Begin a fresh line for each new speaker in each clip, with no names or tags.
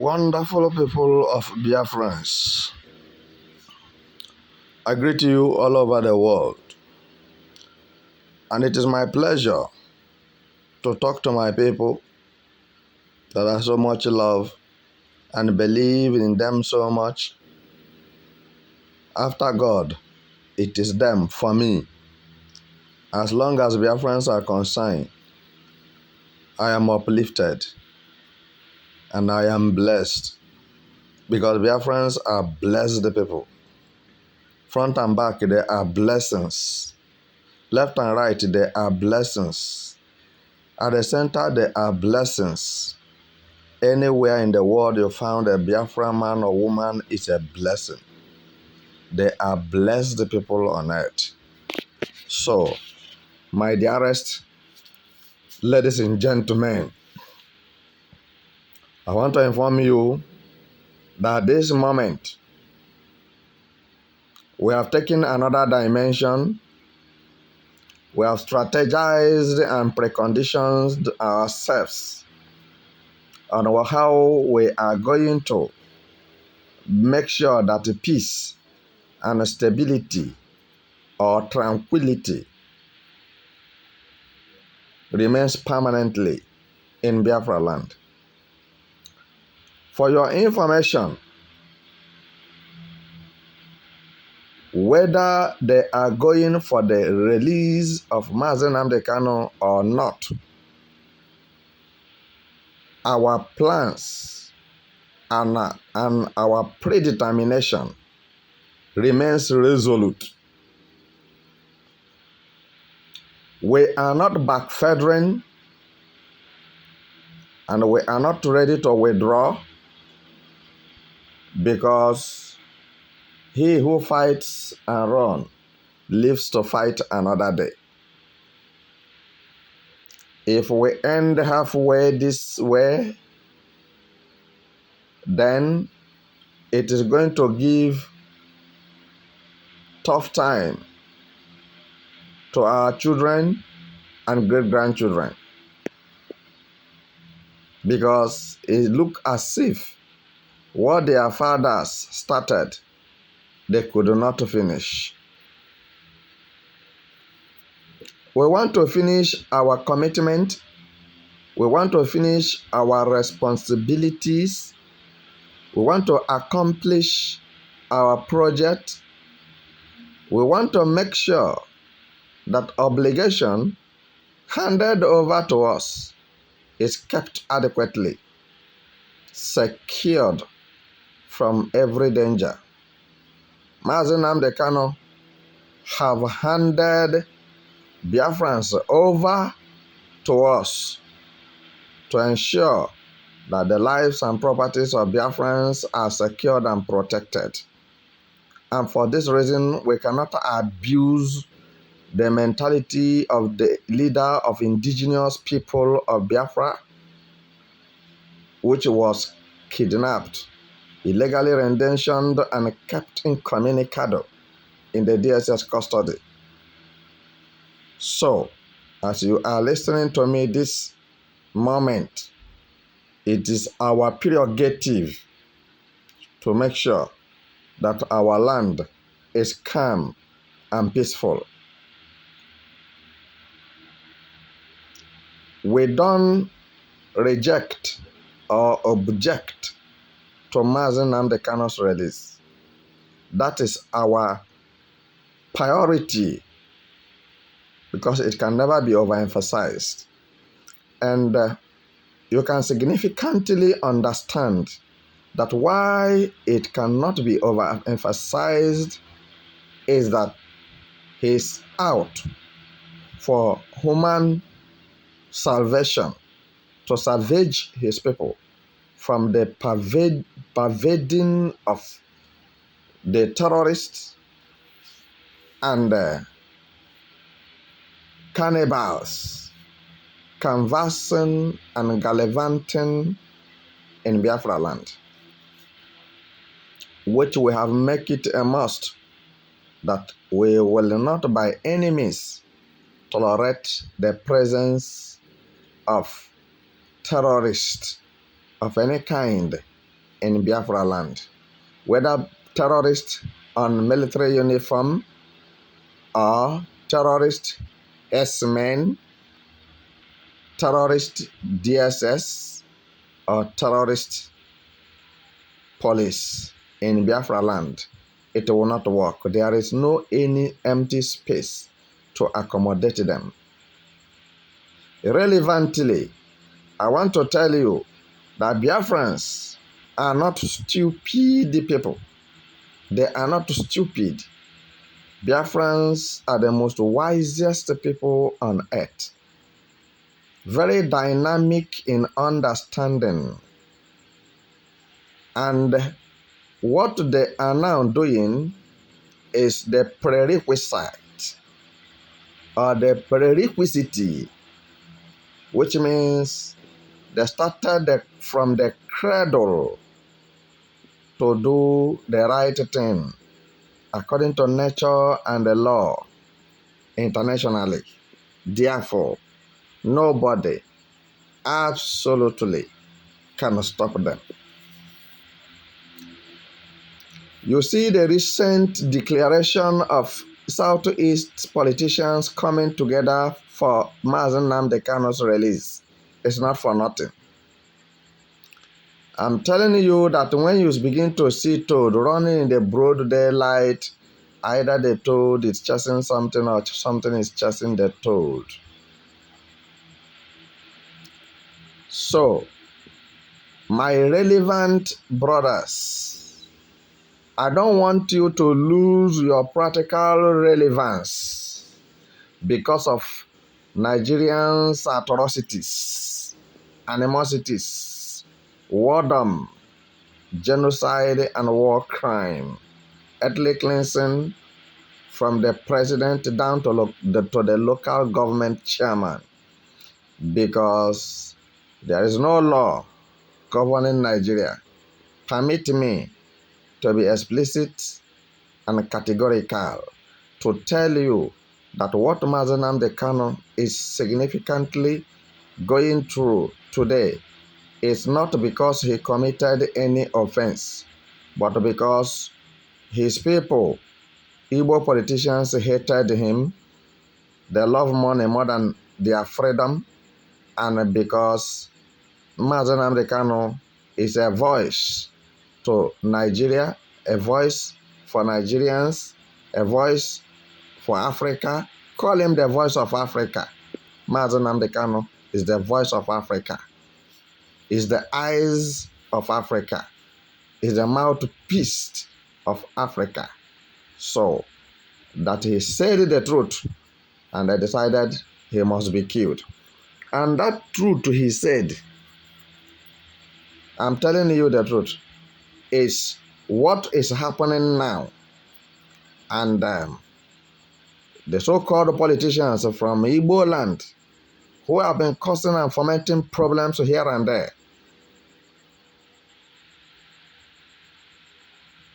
Wonderful people of Biafrans, I greet you all over the world, and it is my pleasure to talk to my people that I so much love and believe in them so much. After God, it is them for me. As long as Biafrans are concerned, I am uplifted and I am blessed because Biafrans are blessed people. Front and back, they are blessings. Left and right, they are blessings. At the center, there are blessings. Anywhere in the world you found a Biafra man or woman, it's a blessing. They are blessed people on earth. So, my dearest ladies and gentlemen, I want to inform you that this moment we have taken another dimension. We have strategized and preconditioned ourselves on how we are going to make sure that peace and stability or tranquility remains permanently in Biafra land. For your information, whether they are going for the release of Mazen Nnamdi Kanu or not, our plans and our predetermination remains resolute. We are not backfedering and we are not ready to withdraw, because he who fights and runs lives to fight another day. If we end halfway this way, then it is going to give tough time to our children and great-grandchildren, because it looks as if what their fathers started, they could not finish. We want to finish our commitment. We want to finish our responsibilities. We want to accomplish our project. We want to make sure that obligation handed over to us is kept adequately, secured from every danger. Mazen Nnamdi Kanu have handed Biafrans over to us to ensure that the lives and properties of Biafrans are secured and protected. And for this reason, we cannot abuse the mentality of the leader of indigenous people of Biafra, which was kidnapped, illegally renditioned, and kept incommunicado in the DSS custody. So, as you are listening to me this moment, it is our prerogative to make sure that our land is calm and peaceful. We don't reject or object to Mazen Nnamdi Kanu's release. That is our priority, because it can never be overemphasized. And you can significantly understand that why it cannot be overemphasized is that he's out for human salvation, to salvage his people from the pervading of the terrorists and cannibals canvassing and gallivanting in Biafra land, which we have made it a must that we will not by any means tolerate the presence of terrorists of any kind in Biafra land, whether terrorists on military uniform or terrorist S-men, terrorist DSS, or terrorist police in Biafra land. It will not work. There is no any empty space to accommodate them. Relevantly, I want to tell you that Biafrans are not stupid people. They are not stupid. Biafrans are the most wisest people on earth. Very dynamic in understanding. And what they are now doing is the prerequisite or the prerequisite, which means they started from the cradle to do the right thing according to nature and the law internationally. Therefore, nobody absolutely can stop them. You see the recent declaration of Southeast politicians coming together for Mazen Nnamdi Kanu's release. It's not for nothing. I'm telling you that when you begin to see toad running in the broad daylight, either the toad is chasing something or something is chasing the toad. So, my relevant brothers, I don't want you to lose your practical relevance because of Nigerians' atrocities, animosities, wardom, genocide and war crime, ethnic cleansing from the president down to the local government chairman, because there is no law governing Nigeria. Permit me to be explicit and categorical to tell you that what Mazen Nnamdi Kanu is significantly going through today is not because he committed any offense, but because his people, Igbo politicians, hated him. They love money more than their freedom, and because Mazen Nnamdi Kanu is a voice to Nigeria, a voice for Nigerians, a voice for Africa. Call him the voice of Africa. Mazen Nnamdi Kanu is the voice of Africa. Is the eyes of Africa. Is the mouthpiece of Africa. So that he said the truth and they decided he must be killed. And that truth he said, I'm telling you the truth, is what is happening now. And the so-called politicians from Igbo land who have been causing and fomenting problems here and there,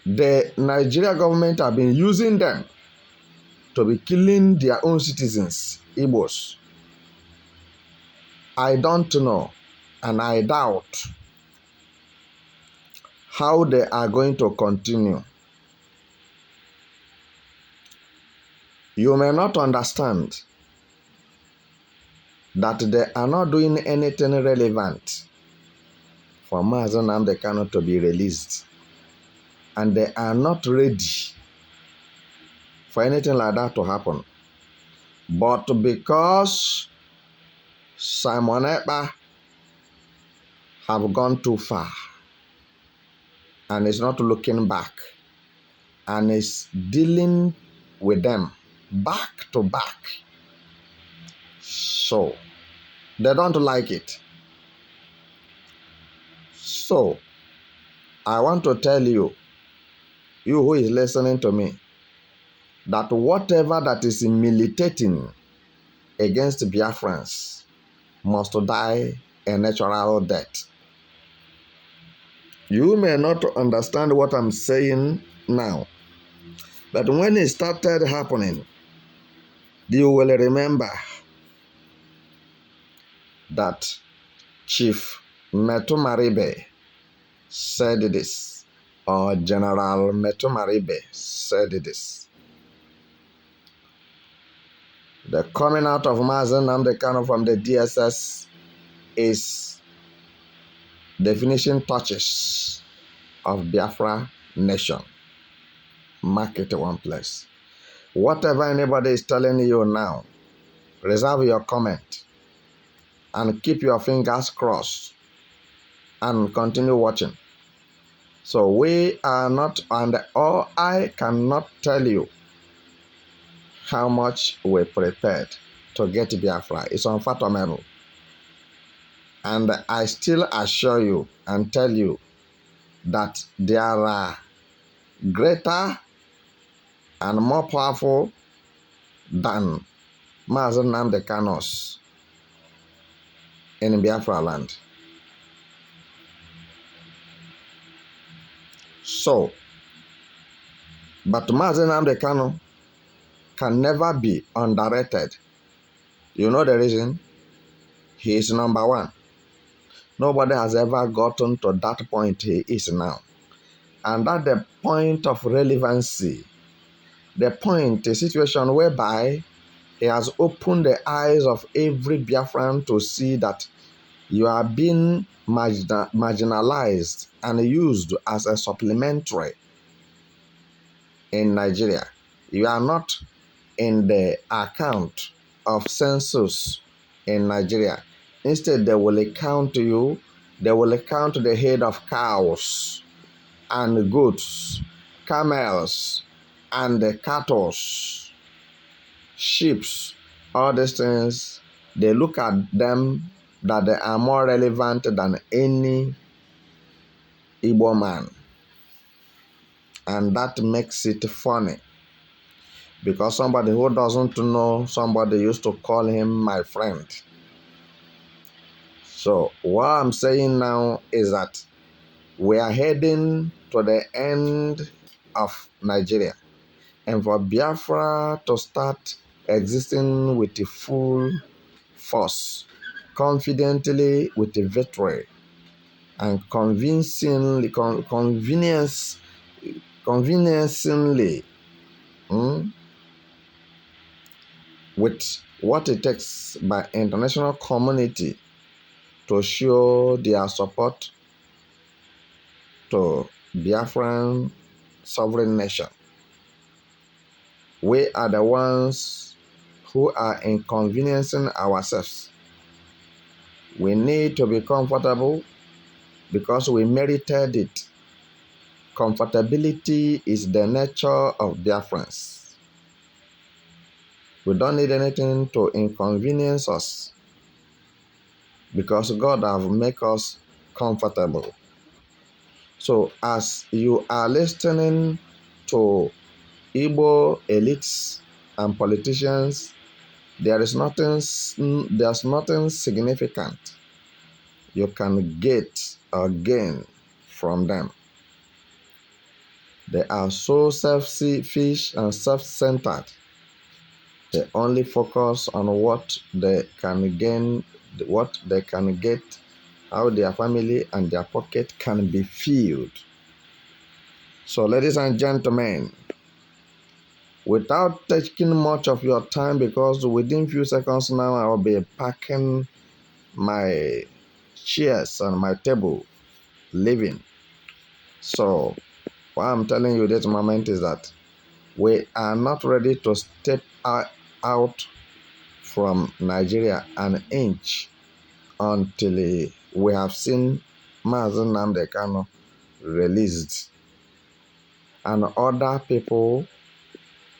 the Nigeria government have been using them to be killing their own citizens, Igbos. I don't know, and I doubt how they are going to continue. You may not understand that they are not doing anything relevant for Mazen Nnamdi Kanu to be released. And they are not ready for anything like that to happen. But because Simon Ekpa have gone too far and is not looking back and is dealing with them back to back, so they don't like it. So I want to tell you, you who is listening to me, that whatever that is militating against Biafrans must die a natural death. You may not understand what I'm saying now, but when it started happening, you will remember that Chief Metu Maribe said this, or General Metumaribe said this. The coming out of Mazen Nnamdi Kanu from the DSS is the finishing touches of Biafra nation. Mark it one place. Whatever anybody is telling you now, reserve your comment and keep your fingers crossed and continue watching. So we are not, and all I cannot tell you how much we prepared to get Biafra. It's unfathomable. And I still assure you and tell you that there are greater and more powerful than Mazen Nnamdi Kanu's in Biafra land. So, but Mazen Nnamdi Kanu can never be underrated. You know the reason? He is number one. Nobody has ever gotten to that point he is now. And at the point of relevancy, the point, a situation whereby he has opened the eyes of every Biafran to see that you are being marginalized and used as a supplementary in Nigeria. You are not in the account of census in Nigeria. Instead, they will count you, they will count the head of cows and goats, camels, and the cattle, sheep, all these things. They look at them that they are more relevant than any Igbo man. And that makes it funny. Because somebody who doesn't know somebody used to call him my friend. So what I'm saying now is that we are heading to the end of Nigeria. And for Biafra to start existing with the full force, confidently with the victory, and convincingly, with what it takes by international community to show their support to Biafran sovereign nation. We are the ones who are inconveniencing ourselves. We need to be comfortable because we merited it. Comfortability is the nature of Biafrans. We don't need anything to inconvenience us because God has made us comfortable. So as you are listening to Igbo elites and politicians, there's nothing significant you can get or gain from them. They are so selfish and self-centered. They only focus on what they can gain, what they can get, how their family and their pocket can be filled. So, ladies and gentlemen, without taking much of your time, because within few seconds now I will be packing my chairs and my table, leaving. So, what I'm telling you this moment is that we are not ready to step out from Nigeria an inch until we have seen Mazen Nnamdi Kanu released and other people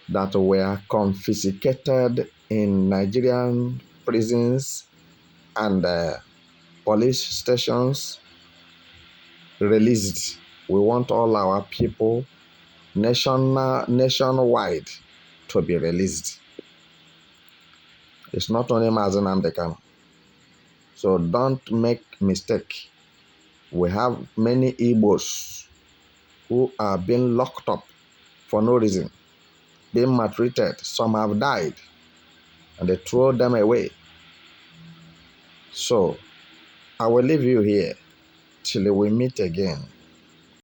that were confiscated in Nigerian prisons and police stations released. We want all our people nationwide to be released. It's not only Mazen Nnamdi Kanu. So don't make mistake. We have many Igbos who are being locked up for no reason, being maltreated. Some have died and they throw them away. So I will leave you here till we meet again.